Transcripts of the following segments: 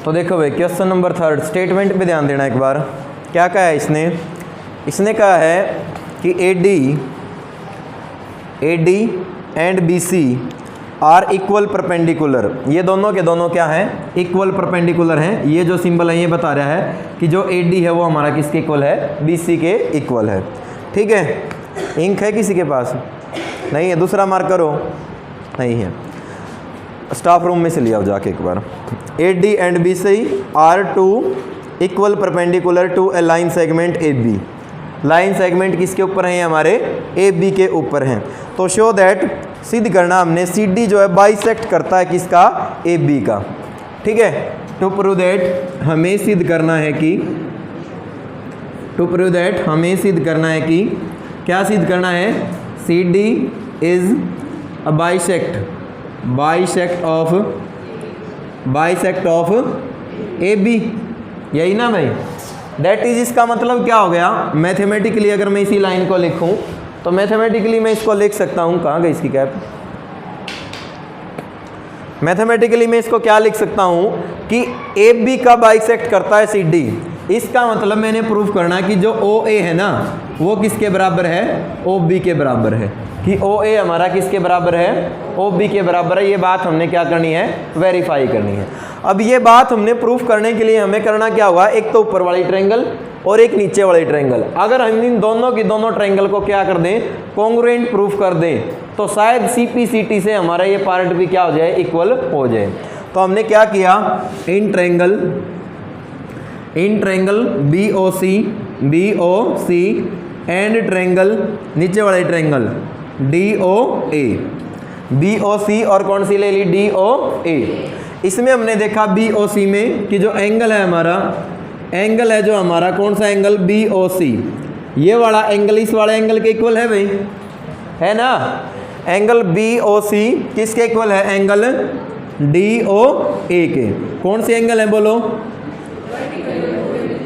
तो देखो भाई क्वेश्चन नंबर 3 स्टेटमेंट पे ध्यान देना एक बार। क्या कहा है इसने कहा है कि AD and BC are equal perpendicular. ये दोनों के दोनों क्या हैं? इक्वल परपेंडिकुलर हैं। ये जो सिंबल है ये बता रहा है कि जो AD है वो हमारा किसके इक्वल है? BC के इक्वल है। ठीक है, इंक है किसी के पास? नहीं है, दूसरा मार्कर हो? नहीं है, स्टाफ रूम में से लिया जाके एक बार। AD and BC are two equal perpendicular to a line segment AB। Line segment किसके ऊपर हैं? हमारे AB के ऊपर हैं। तो शो दैट, सिद्ध करना हमने CD जो है बाइसेक्ट करता है किसका? AB का। ठीक है, टू प्रूव दैट हमें सिद्ध करना है कि क्या सिद्ध करना है? CD is a bisect of AB। यही ना भाई? दैट इज, इसका मतलब क्या हो गया? मैथमेटिकली अगर मैं इसी लाइन को लिखूं तो मैथमेटिकली मैं इसको लिख सकता हूं, कहाँ गई इसकी कैप? मैथमेटिकली मैं इसको क्या लिख सकता हूं कि AB का बाइसेक्ट करता है CD। इसका मतलब मैंने प्रूफ करना कि जो OA है ना वो किसके बराबर है? OB के बराबर है। कि OA हमारा किसके बराबर है? OB के बराबर है। ये बात हमने क्या करनी है? वेरीफाई करनी है। अब ये बात हमने प्रूफ करने के लिए हमें करना क्या होगा? एक तो ऊपर वाली ट्रायंगल और एक नीचे वाली ट्रायंगल। अगर हम इन दोनों की दोनों ट्रायंगल को क्या कर दें? कॉन्ग्रुएंट प्रूफ कर दें तो शायद CPCT से हमारा ये पार्ट भी क्या हो जाए? इक्वल हो जाए। तो हमने क्या किया? In triangle BOC and triangle नीचे वाले ट्रायंगल DOA। BOC और कौन सी ले ली? DOA। इसमें हमने देखा BOC में कि जो एंगल है हमारा, एंगल है जो हमारा कौन सा एंगल? BOC। ये वाला एंगल इस वाले एंगल के इक्वल है भाई, है ना? एंगल BOC किसके इक्वल है? एंगल DOA के। कौन सी एंगल है बोलो?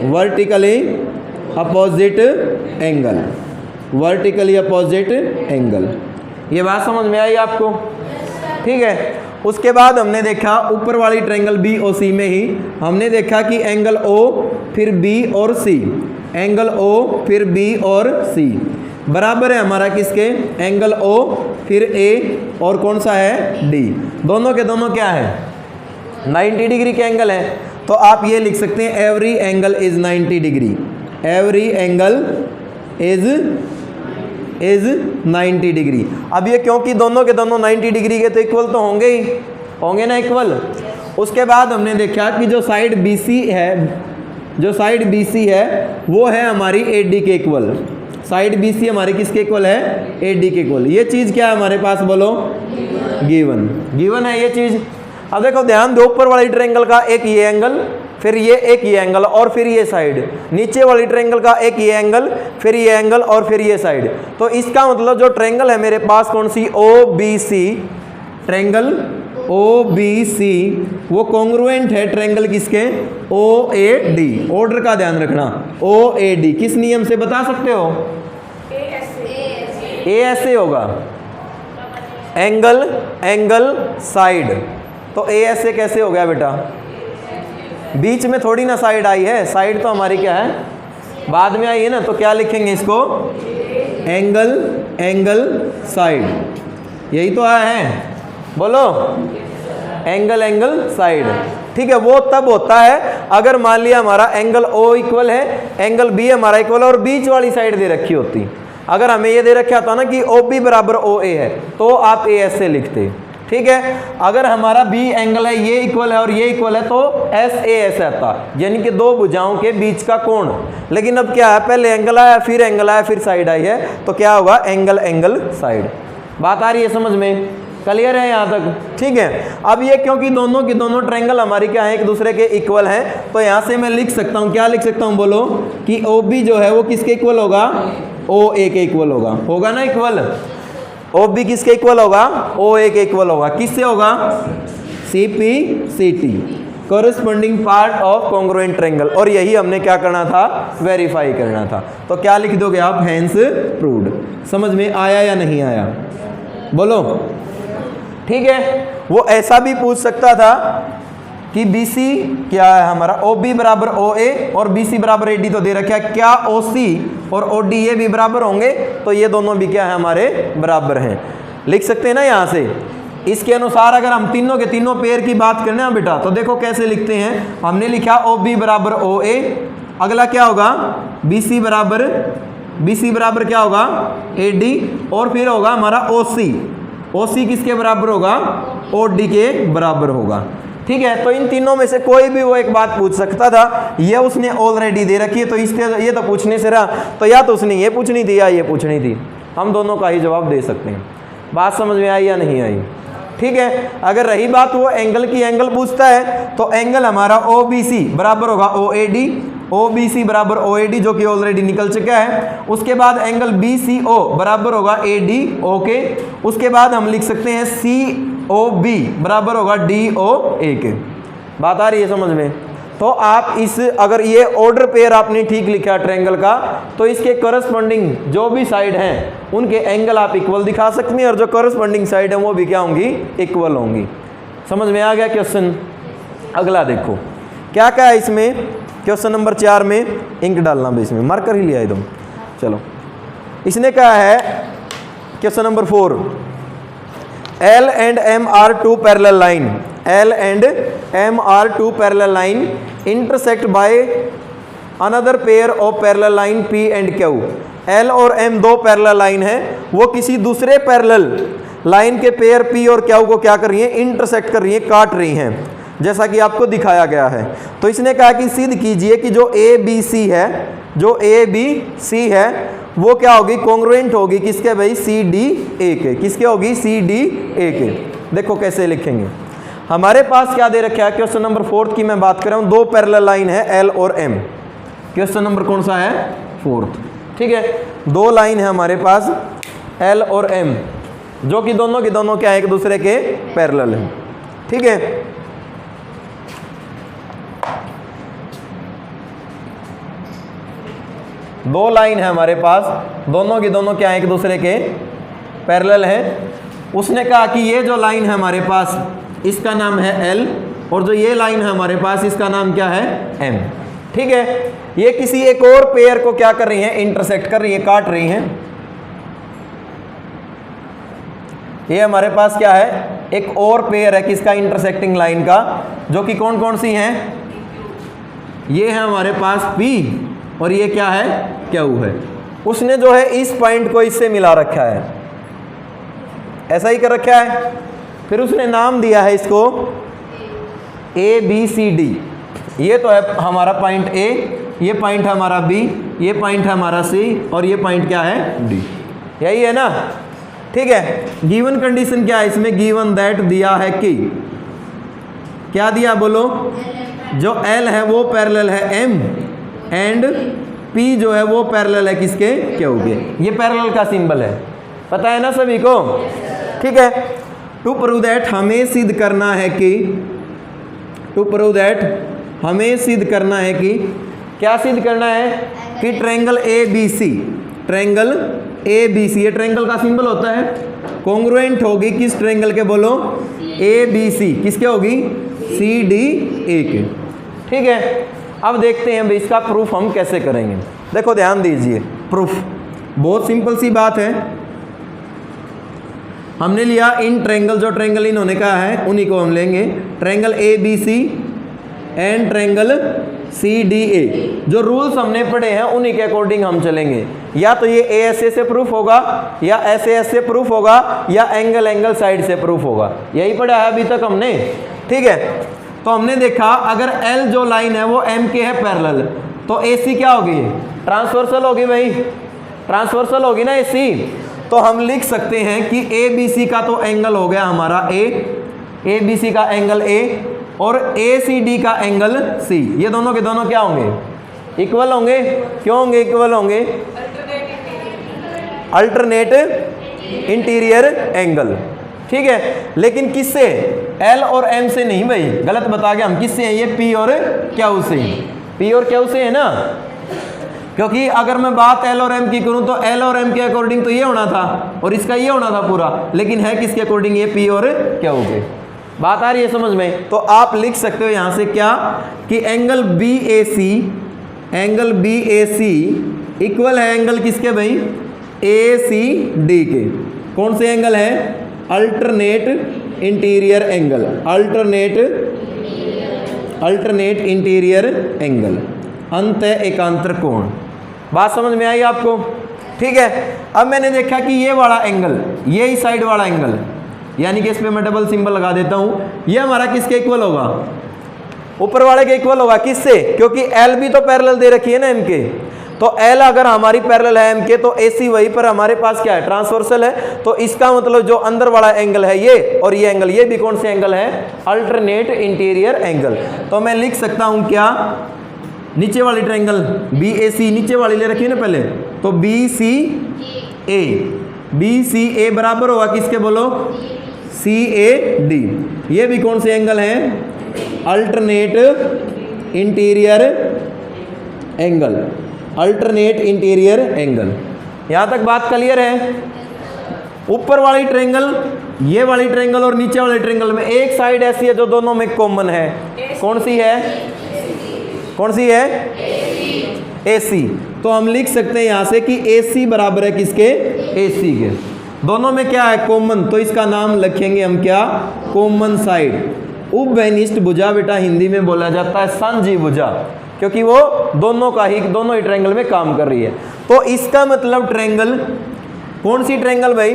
Vertically opposite angle. ये बात समझ में आई आपको? ठीक है। उसके बाद हमने देखा ऊपर वाली ट्रायंगल BOC में ही हमने देखा कि एंगल O फिर B और C, एंगल O फिर B और C बराबर है हमारा किसके? एंगल O फिर A और कौन सा है? D। दोनों के दोनों क्या है? 90 डिग्री के एंगल है। तो आप ये लिख सकते हैं every angle is 90 degree. Every angle is 90 degree. अब ये क्योंकि दोनों के दोनों 90 डिग्री के तो इक्वल तो होंगे ना इक्वल। उसके बाद हमने देखा कि जो साइड BC है वो है हमारी AD के इक्वल। साइड BC हमारी किसके इक्वल है? AD के इक्वल। ये चीज़ क्या है हमारे पास बोलो? गिवन है ये चीज़। अब देखो ध्यान दो, ऊपर वाली ट्रायंगल का एक ये एंगल, फिर ये एक ये एंगल और फिर ये साइड। नीचे वाली ट्रायंगल का एक ये एंगल, फिर ये एंगल और फिर ये साइड। तो इसका मतलब जो ट्रायंगल है मेरे पास कौन सी? OBC। ट्रायंगल OBC वो कॉन्ग्रुएंट है ट्रायंगल किसके? OAD। ऑर्डर का ध्यान रखना। OAD किस नियम से बता सकते हो? ASA होगा, एंगल साइड। तो ASA कैसे हो गया बेटा? बीच में थोड़ी ना साइड आई है, साइड तो हमारी क्या है? बाद में आई है ना। तो क्या लिखेंगे इसको? Angle side. यही तो आया है, बोलो एंगल साइड। ठीक है, वो तब होता है अगर मान लिया हमारा एंगल O इक्वल है, एंगल B हमारा इक्वल है और बीच वाली साइड दे रखी होती। अगर हमें ये दे रखा था ना कि OB बराबर OA है तो आप ASA लिखते। ठीक है, अगर हमारा B एंगल है, ये इक्वल है और ये इक्वल है तो SAS आता, यानी कि दो भुजाओं के बीच का कोण। लेकिन अब क्या है? पहले एंगल आया, फिर एंगल आया, फिर साइड आई है, तो क्या होगा? Angle side. बात आ रही है समझ में? क्लियर है यहाँ तक? ठीक है। अब ये क्योंकि दोनों की दोनों ट्रायंगल हमारी क्या है? एक दूसरे के इक्वल हैं, तो यहाँ से मैं लिख सकता हूँ, क्या लिख सकता हूँ बोलो? कि OB जो है वो किसके इक्वल होगा? OA के इक्वल होगा ना इक्वल। OB किसके इक्वल होगा? OA के इक्वल होगा। किससे होगा? CPCT, corresponding part of congruent triangle. और यही हमने क्या करना था? वेरीफाई करना था। तो क्या लिख दोगे आप? Hence proved. समझ में आया या नहीं आया? बोलो। ठीक है, वो ऐसा भी पूछ सकता था कि BC क्या है हमारा, OB बराबर OA और BC बराबर AD तो दे रखा है, क्या OC और OD ये भी बराबर होंगे, तो ये दोनों भी क्या है हमारे बराबर हैं। लिख सकते हैं ना यहाँ से। इसके अनुसार अगर हम तीनों के तीनों पेयर की बात करें ना बेटा, तो देखो कैसे लिखते हैं। हमने लिखा OB बराबर OA, अगला क्या होगा BC बराबर क्या होगा AD, और फिर होगा हमारा OC किसके बराबर होगा, OD के बराबर होगा। ठीक है, तो इन तीनों में से कोई भी वो एक बात पूछ सकता था, ये उसने ऑलरेडी दे रखी है, तो इससे ये तो पूछने से रहा, तो या तो उसने ये पूछनी थी या ये पूछनी थी। हम दोनों का ही जवाब दे सकते हैं। बात समझ में आई या नहीं आई? ठीक है, अगर रही बात वो एंगल की, एंगल पूछता है तो एंगल हमारा OBC बराबर होगा OAD, OBC बराबर OAD जो कि ऑलरेडी निकल चुका है। उसके बाद एंगल BCO बराबर होगा AD, ओके। उसके बाद हम लिख सकते हैं COB बराबर होगा DOA के। बात आ रही है समझ में? तो आप इस, अगर ये ऑर्डर पेयर आपने ठीक लिखा ट्रायंगल का, तो इसके करस्पॉन्डिंग जो भी साइड हैं उनके एंगल आप इक्वल दिखा सकते हैं, और जो करस्पॉन्डिंग साइड है वो भी क्या होंगी, इक्वल होंगी। समझ में आ गया क्वेश्चन? अगला देखो क्या क्या है इसमें, क्वेश्चन नंबर 4 में इंक डालना भी, इसमें मार्कर ही लिया तुम। चलो, इसने कहा है question number 4, L and M are two parallel line, L and M are two parallel line intersect by another pair of parallel line P and Q। L और M दो पैरेलल लाइन है, वो किसी दूसरे पैरेलल लाइन के pair P और Q को क्या कर रही है, इंटरसेक्ट कर रही है, काट रही हैं, जैसा कि आपको दिखाया गया है। तो इसने कहा कि सिद्ध कीजिए कि जो ABC है, जो ABC है वो क्या होगी, कॉन्ग्रुएंट होगी किसके भाई, CDA के। किसके होगी, CDA के। देखो कैसे लिखेंगे। हमारे पास क्या दे रखा है, क्वेश्चन नंबर 4 की मैं बात कर रहा हूँ, दो पैरेलल लाइन है L और M। क्वेश्चन नंबर कौन सा है, 4। ठीक है, दो लाइन है हमारे पास L और M, जो कि दोनों के दोनों क्या है, एक दूसरे के पैरेलल हैं। ठीक है, दो लाइन है हमारे पास, दोनों की दोनों क्या है, एक दूसरे के पैरेलल हैं। उसने कहा कि ये जो लाइन है हमारे पास, इसका नाम है L, और जो ये लाइन है हमारे पास, इसका नाम क्या है, M। ठीक है, ये किसी एक और पेयर को क्या कर रही हैं, इंटरसेक्ट कर रही है, काट रही हैं। ये हमारे पास क्या है, एक और पेयर है किसका, इंटरसेक्टिंग लाइन का, जो कि कौन कौन सी हैं, ये है हमारे पास P और ये क्या है, Q है। उसने जो है इस पॉइंट को इससे मिला रखा है, ऐसा ही कर रखा है। फिर उसने नाम दिया है इसको ABCD। ये तो है हमारा पॉइंट A, ये पॉइंट है हमारा B, ये पॉइंट है हमारा C, और ये पॉइंट क्या है, D। यही है ना? ठीक है, गिवन कंडीशन क्या है इसमें, गिवन दैट दिया है कि, क्या दिया बोलो, जो L है वो पैरेलल है M एंड P जो है वो पैरेलल है किसके, Q के। ये पैरेलल का सिंबल है, पता है ना सभी को? ठीक है, टू प्रूव दैट हमें सिद्ध करना है कि, टू प्रूव दैट हमें सिद्ध करना है कि, क्या सिद्ध करना है कि ट्रायंगल ABC, ट्रायंगल ABC, ये ट्रायंगल का सिंबल होता है, कॉन्ग्रुएंट होगी किस ट्रायंगल के बोलो, ABC। किसके होगी, CDA के। ठीक है, अब देखते हैं भाई इसका प्रूफ हम कैसे करेंगे। देखो ध्यान दीजिए, प्रूफ बहुत सिंपल सी बात है। हमने लिया इन ट्रायंगल, जो ट्रायंगल इन्होंने कहा है उन्हीं को हम लेंगे, triangle ABC and triangle CDA। जो रूल्स हमने पढ़े हैं उन्हीं के अकॉर्डिंग हम चलेंगे। या तो ये ASA से प्रूफ होगा, या SAS से प्रूफ होगा, या एंगल साइड से प्रूफ होगा। यही पढ़ा है अभी तक हमने। ठीक है, तो हमने देखा अगर L जो लाइन है वो M के है पैरेलल, तो AC क्या होगी, ट्रांसवर्सल होगी भाई, ट्रांसवर्सल होगी ना AC। तो हम लिख सकते हैं कि ABC का तो एंगल हो गया हमारा A, ABC का एंगल A, और ACD का एंगल C। ये दोनों के दोनों क्या होंगे, इक्वल होंगे। क्यों होंगे इक्वल होंगे, अल्टरनेट इंटीरियर एंगल। ठीक है, लेकिन किससे, L और M से नहीं भाई, गलत बता गया हम। किससे है ये, P और Q से, P और Q से है ना। क्योंकि अगर मैं बात L और M की करूं तो L और M के अकॉर्डिंग तो ये होना था और इसका ये होना था पूरा, लेकिन है किसके अकॉर्डिंग, ये P और Q के। बात आ रही है समझ में? तो आप लिख सकते हो यहां से क्या कि एंगल बी ए सी इक्वल है एंगल किसके भाई? ए सी डी के। कौन से एंगल है? Alternate interior angle, alternate interior angle, अंतः एकांतर कोण। बात समझ में आई आपको? ठीक है। अब मैंने देखा कि ये वाला एंगल, ये इस साइड वाला एंगल, यानी कि इस पे मैं डबल सिंबल लगा देता हूं, ये हमारा किसके इक्वल होगा? ऊपर वाले के इक्वल होगा। किससे? क्योंकि एल भी तो पैरेलल दे रखी है ना एम के, तो एल अगर हमारी पैरेलल है एम के तो एसी वही पर हमारे पास क्या है? ट्रांसवर्सल है। तो इसका मतलब जो अंदर वाला एंगल है ये और ये एंगल, ये भी कौन से एंगल है? Alternate interior angle. तो मैं लिख सकता हूं क्या? नीचे वाली ट्रायंगल बी ए सी, नीचे वाली ले रखी है ना पहले, तो बी सी ए बराबर होगा किसके? बोलो, सी ए डी। ये भी कौन से एंगल हैं? Alternate interior angle, alternate interior angle. यहां तक बात क्लियर है? ऊपर वाली ट्रायंगल, ये वाली ट्रायंगल और नीचे वाली ट्रायंगल में एक साइड ऐसी है जो दोनों में कॉमन है। कौन सी है? कौन सी है? AC। तो हम लिख सकते हैं यहां से कि AC बराबर है किसके? AC के। दोनों में क्या है? कॉमन। तो इसका नाम लिखेंगे हम क्या? Common side. उपवैनिष्ठ भुजा बेटा हिंदी में बोला जाता है साझी भुजा, क्योंकि वो दोनों ही ट्रायंगल में काम कर रही है। तो इसका मतलब ट्रायंगल, कौन सी ट्रायंगल भाई?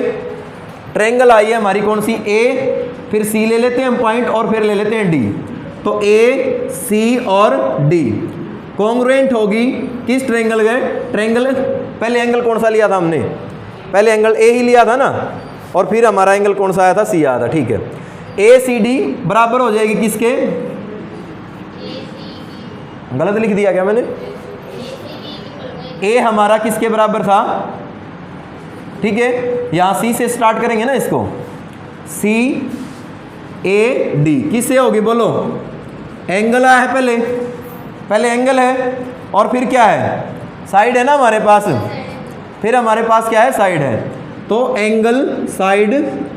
ट्रायंगल आई है हमारी कौन सी? A, फिर C ले लेते हैं हम पॉइंट और फिर ले लेते हैं D। तो A, C और D कॉन्ग्रुएंट होगी किस ट्रायंगल के? ट्रायंगल पहले एंगल कौन सा लिया था हमने? पहले एंगल A ही लिया था ना, और फिर हमारा एंगल कौन सा आया था? C आया था। ठीक है। ACD बराबर हो जाएगी किसके? गलत लिख दिया क्या मैंने? A हमारा किसके बराबर था? ठीक है, यहां C से स्टार्ट करेंगे ना इसको, CAD किससे होगी? बोलो, एंगल आया है पहले एंगल है और फिर क्या है? साइड है ना हमारे पास, फिर हमारे पास क्या है? साइड है। तो एंगल साइड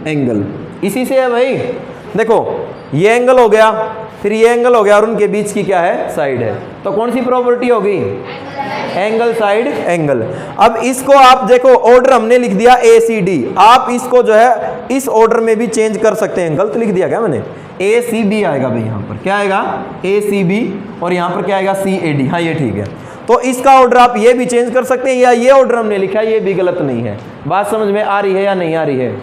एंगल इसी से है भाई। देखो ये एंगल हो गया, फिर ये एंगल हो गया और उनके बीच की क्या है? साइड है। तो कौन सी प्रॉपर्टी होगी? Angle side angle. अब इसको आप देखो, ऑर्डर हमने लिख दिया ACD, आप इसको जो है इस ऑर्डर में भी चेंज कर सकते हैं। गलत लिख दिया क्या मैंने? ACB आएगा भाई, यहाँ पर क्या आएगा? ACB, और यहाँ पर क्या आएगा? CAD। हाँ ये ठीक है। तो इसका ऑर्डर आप ये भी चेंज कर सकते हैं, या ये ऑर्डर हमने लिखा है ये भी गलत नहीं है। बात समझ में आ रही है या नहीं आ रही है?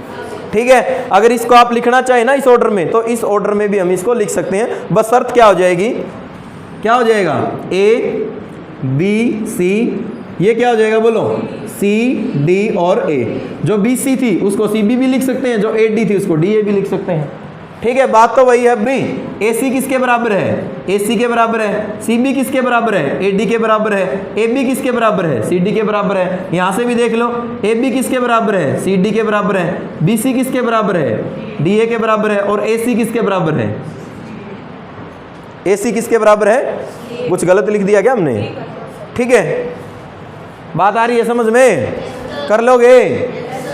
ठीक है। अगर इसको आप लिखना चाहे ना इस ऑर्डर में, तो इस ऑर्डर में भी हम इसको लिख सकते हैं। बस शर्त क्या हो जाएगी? क्या हो जाएगा? ABC, ये क्या हो जाएगा? बोलो, CD और A। जो BC थी उसको CB भी लिख सकते हैं, जो AD थी उसको DA भी लिख सकते हैं। ठीक है, बात तो वही है अभी। AC किसके बराबर है? AC के बराबर है। CB किसके बराबर है? AD के बराबर है। AB किसके बराबर है? CD के बराबर है। यहां से भी देख लो, AB किसके बराबर है? CD के बराबर है। BC किसके बराबर है? DA के बराबर है। और AC किसके बराबर है? AC किसके बराबर है? कुछ गलत लिख दिया क्या हमने? ठीक है, बात आ रही है समझ में? कर लोगे?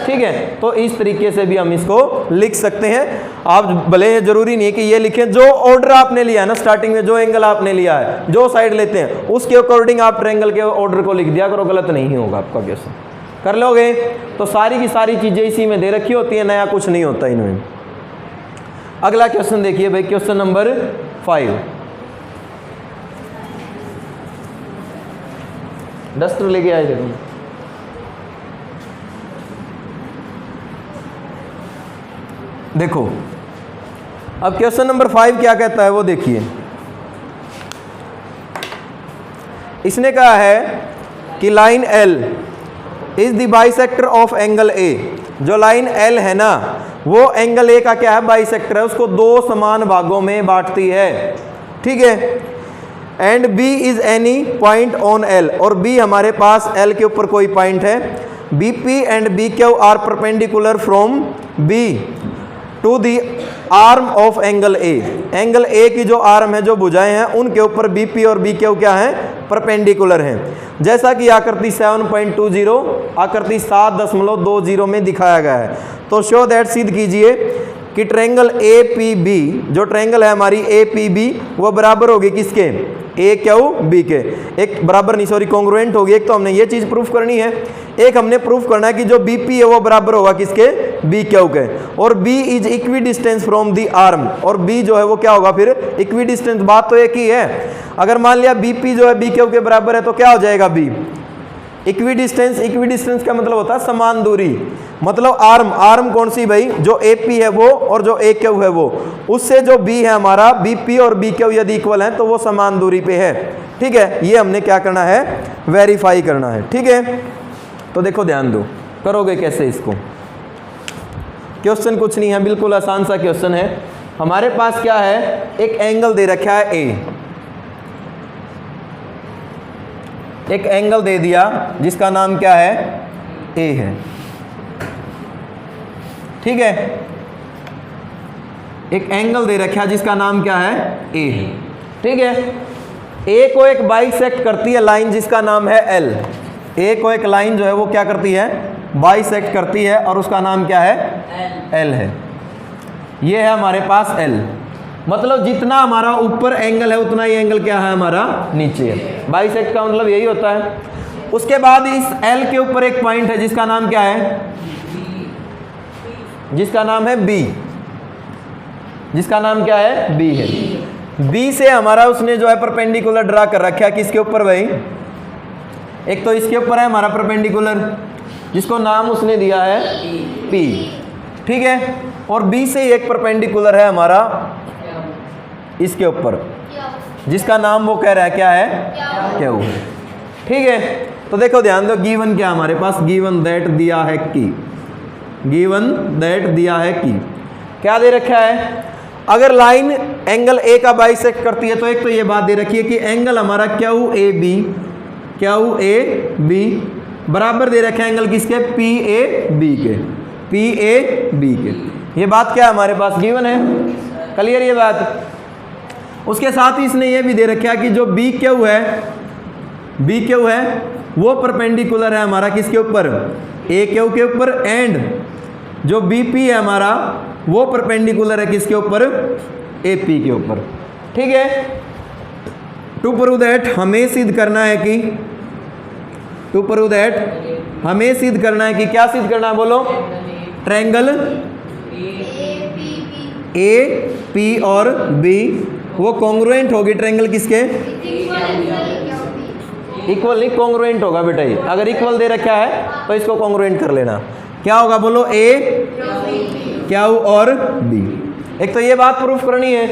ठीक है। तो इस तरीके से भी हम इसको लिख सकते हैं। आप भले जरूरी नहीं है कि ये लिखें, जो ऑर्डर आपने लिया है ना स्टार्टिंग में, जो एंगल आपने लिया है, जो साइड लेते हैं उसके अकॉर्डिंग आप ट्रायंगल के ऑर्डर को लिख दिया करो, गलत नहीं होगा आपका क्वेश्चन। कर लोगे? तो सारी की सारी चीजें इसी में दे रखी होती है, नया कुछ नहीं होता इनमें। अगला क्वेश्चन देखिए भाई, क्वेश्चन नंबर 5। डस्टर लेके आए थे तुम? देखो अब क्वेश्चन नंबर 5 क्या कहता है वो देखिए। इसने कहा है कि line L is the bisector of angle A। जो लाइन L है ना, वो एंगल A का क्या है? बाइसेक्टर है, उसको दो समान भागों में बांटती है। ठीक है। And B is any point on L, और B हमारे पास L के ऊपर कोई पॉइंट है। BP and BQ are perpendicular from B to the arm of angle A। Angle A की जो आर्म है, जो भुजाएं हैं, उनके ऊपर BP और BQ क्या है? परपेंडिकुलर हैं। जैसा कि आकृति 7.20 आकृति 7.20 में दिखाया गया है। तो शो दैट, सिद्ध कीजिए कि ट्रायंगल ए पी बी, जो ट्रायंगल है हमारी ए पी बी, वो बराबर होगी किसके, ए क्यू बी के। एक बराबर नहीं, सॉरी कॉन्ग्रुएंट होगी। एक तो हमने ये चीज प्रूफ करनी है, एक हमने प्रूफ करना है कि जो बी पी है वो बराबर होगा किसके, बी क्यू के। और B is equidistance from the arm, और बी जो है वो क्या होगा फिर, इक्वी डिस्टेंस। बात तो एक ही है। अगर मान लिया बी पी जो है बी क्यू के बराबर है तो क्या हो जाएगा, B equidistance. Equidistance का मतलब होता है समान दूरी, मतलब आर्म, आर्म कौन सी भाई, जो ए पी है वो और जो ए क्यू है वो, उससे जो बी है हमारा बी पी और बी क्यू यदि इक्वल है तो वो समान दूरी पे है। ठीक है, ये हमने क्या करना है, वेरीफाई करना है। ठीक है, तो देखो ध्यान दो, करोगे कैसे इसको। क्वेश्चन कुछ नहीं है, बिल्कुल आसान सा क्वेश्चन है। हमारे पास क्या है, एक एंगल दे रखा है ए, एक एंगल दे दिया जिसका नाम क्या है, ए है। ठीक है, एक एंगल दे रखा है जिसका नाम क्या है, ए है। ठीक है, ए को एक बाइसेक्ट करती है लाइन जिसका नाम है एल। ए को एक लाइन जो है वो क्या करती है, बाइसेक्ट करती है, और उसका नाम क्या है, एल है। ये है हमारे पास एल, मतलब जितना हमारा ऊपर एंगल है उतना ही एंगल क्या है हमारा नीचे है। बाइसेक्ट का मतलब यही होता है। उसके बाद इस एल के ऊपर एक पॉइंट है जिसका नाम क्या है, जिसका नाम है बी, जिसका नाम क्या है, बी है। बी से हमारा उसने जो है परपेंडिकुलर ड्रा कर रखा है किसके ऊपर भाई, एक तो इसके ऊपर है हमारा परपेंडिकुलर जिसको नाम उसने दिया है पी। ठीक है, और बी से एक परपेंडिकुलर है हमारा इसके ऊपर जिसका नाम वो कह रहा है क्या है, क्यू। ठीक है, तो देखो ध्यान दो, गिवन क्या हमारे पास, गिवन दैट दिया है कि, गिवन दैट दिया है कि क्या दे रखा है, अगर लाइन एंगल ए का बाइसेक्ट करती है तो एक तो ये बात दे रखी है कि एंगल हमारा Q A B, Q A B बराबर दे रखे एंगल किसके, पी ए बी के, पी ए बी के। ये बात क्या हमारे पास गिवन है, क्लियर ये बात। उसके साथ ही इसने ये भी दे रखा है कि जो बी क्यू है, बी क्यू है वो परपेंडिकुलर है हमारा किसके ऊपर, ए क्यू के ऊपर, एंड जो बी पी है हमारा वो परपेंडिकुलर है किसके ऊपर, ए पी के ऊपर। ठीक है, टू प्रूव दैट हमें सिद्ध करना है कि, टू प्रूव दैट हमें सिद्ध करना है कि, क्या सिद्ध करना है बोलो, ट्रायंगल ए पी और बी वो कॉन्ग्रुएंट होगी ट्रायंगल किसके, इक्वल नहीं कॉन्ग्रुएंट होगा बेटा। ये अगर इक्वल दे रखा है तो इसको कॉन्ग्रुएंट कर लेना। क्या होगा बोलो, ए क्यू और बी। एक तो ये बात प्रूफ करनी है,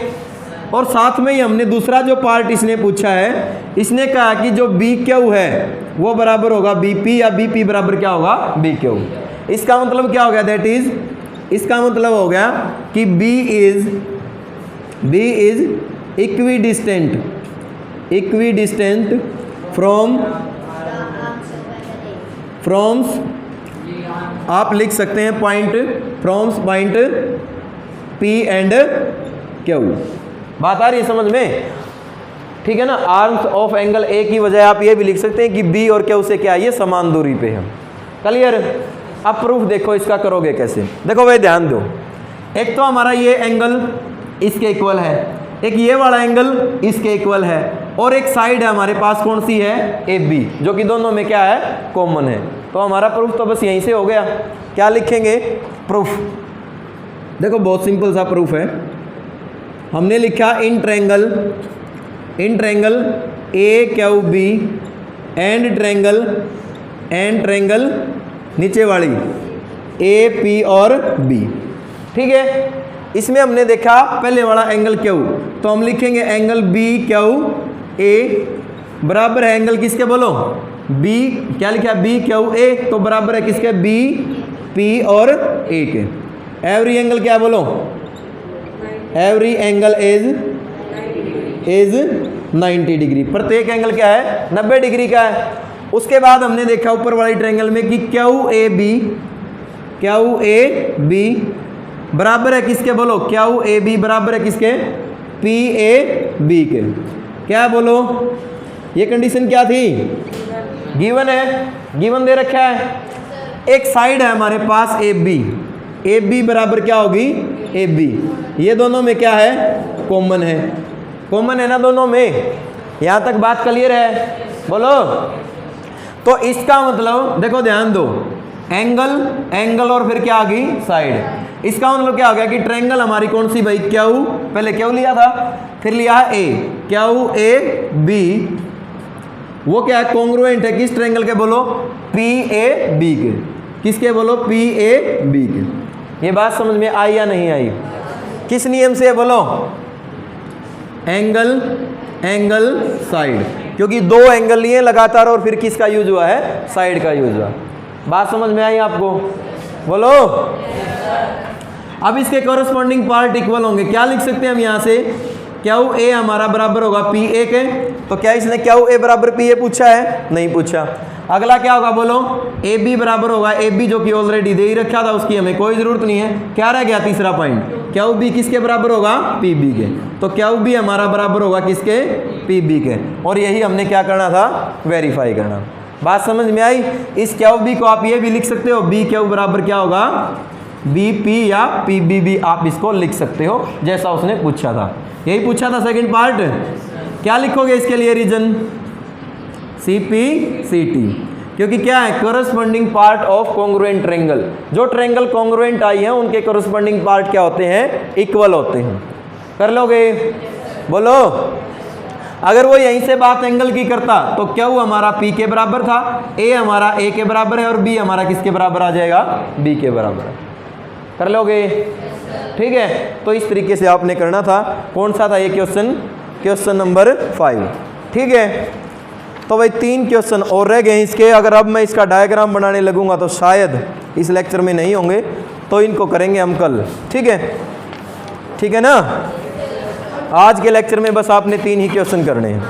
और साथ में ही हमने दूसरा जो पार्ट इसने पूछा है, इसने कहा कि जो बी क्यू है वो बराबर होगा बी पी, या बी पी बराबर क्या होगा, बी क्यू। इसका मतलब क्या हो गया, दैट इज, इसका मतलब हो गया कि B is equidistant, equidistant from आप लिख सकते हैं point, from point P and Q. बात आ रही है समझ में, ठीक है ना। आर्म्स ऑफ एंगल ए की वजह आप ये भी लिख सकते हैं कि बी और क्यू से क्या है, ये समान दूरी पे है। क्लियर। अब प्रूफ देखो इसका करोगे कैसे, देखो भाई ध्यान दो। एक तो हमारा ये एंगल इसके इक्वल है, एक ये वाला एंगल इसके इक्वल है, और एक साइड है हमारे पास कौन सी है, ए बी, जो कि दोनों में क्या है, कॉमन है। तो हमारा प्रूफ तो बस यहीं से हो गया। क्या लिखेंगे प्रूफ, देखो बहुत सिंपल सा प्रूफ है। हमने लिखा in triangle A Q B and triangle नीचे वाली ए पी और बी। ठीक है, इसमें हमने देखा पहले वाला एंगल क्यू, तो हम लिखेंगे एंगल बी क्यू ए बराबर है एंगल किसके बोलो, बी, क्या लिखा है, बी क्यू ए, तो बराबर है किसके, बी पी और ए के। एवरी एंगल क्या बोलो, एवरी एंगल इज 90 डिग्री, प्रत्येक एंगल क्या है, 90 डिग्री का है। उसके बाद हमने देखा ऊपर वाली ट्रायंगल में कि क्यू ए बी बराबर है किसके बोलो, क्यू ए बी बराबर है किसके, पी ए बी के। क्या बोलो, ये कंडीशन क्या थी, गिवन है, गिवन दे रखा है। एक साइड है हमारे पास ए बी बराबर क्या होगी, ए बी, ये दोनों में क्या है, कॉमन है, कॉमन है ना दोनों में। यहां तक बात क्लियर है, बोलो। तो इसका मतलब देखो ध्यान दो, एंगल, एंगल और फिर क्या आ गई, साइड। इसका मतलब क्या हो गया कि ट्रायंगल हमारी कौन सी भाई, क्यू, पहले क्यू लिया था, फिर लिया है ए, क्यू ए बी, वो क्या है, कॉन्ग्रुएंट है किस ट्रायंगल के, बोलो पी ए बी के। किसके, बोलो पी ए बी के। ये बात समझ में आई या नहीं आई? किस नियम से, बोलो एंगल, एंगल साइड, क्योंकि दो एंगल लिए लगातार और फिर किसका यूज हुआ है, साइड का यूज हुआ। बात समझ में आई आपको, बोलो। अब इसके कॉरस्पॉन्डिंग पार्ट इक्वल होंगे, क्या लिख सकते हैं हम यहाँ से, क्यू ए हमारा बराबर होगा पी ए के। तो क्या इसने क्यू ए बराबर पी ए पूछा है, नहीं पूछा। अगला क्या होगा, बोलो ए बी बराबर होगा ए बी, जो कि ऑलरेडी दे ही रखा था, उसकी हमें कोई जरूरत नहीं है। क्या रह गया तीसरा पॉइंट, क्यू बी किसके बराबर होगा, पी बी के। तो क्यू बी हमारा बराबर होगा किसके, पी बी के। और यही हमने क्या करना था, वेरीफाई करना। बात समझ में आई? इस क्यू बी को आप ये भी लिख सकते हो, बी क्यू बराबर क्या होगा, बी पी या पी बी बी, आप इसको लिख सकते हो जैसा उसने पूछा था। यही पूछा था सेकंड पार्ट। क्या लिखोगे इसके लिए, reason C P C T, क्योंकि क्या है, corresponding part of congruent triangle. जो ट्रायंगल कॉन्ग्रुएंट आई है उनके कोरस्पॉन्डिंग पार्ट क्या होते हैं, इक्वल होते हैं। कर लोगे, बोलो। अगर वो यहीं से बात एंगल की करता तो क्यू हमारा पी के बराबर था, ए हमारा ए के बराबर है और बी हमारा किसके बराबर आ जाएगा, बी के बराबर। कर लोगे, ठीक है। तो इस तरीके से आपने करना था। कौन सा था ये क्वेश्चन, क्वेश्चन नंबर 5, ठीक है। तो भाई 3 क्वेश्चन और रह गए इसके। अगर अब मैं इसका डायग्राम बनाने लगूंगा तो शायद इस लेक्चर में नहीं होंगे, तो इनको करेंगे हम कल, ठीक है, ठीक है ना। आज के लेक्चर में बस आपने 3 ही क्वेश्चन करने हैं।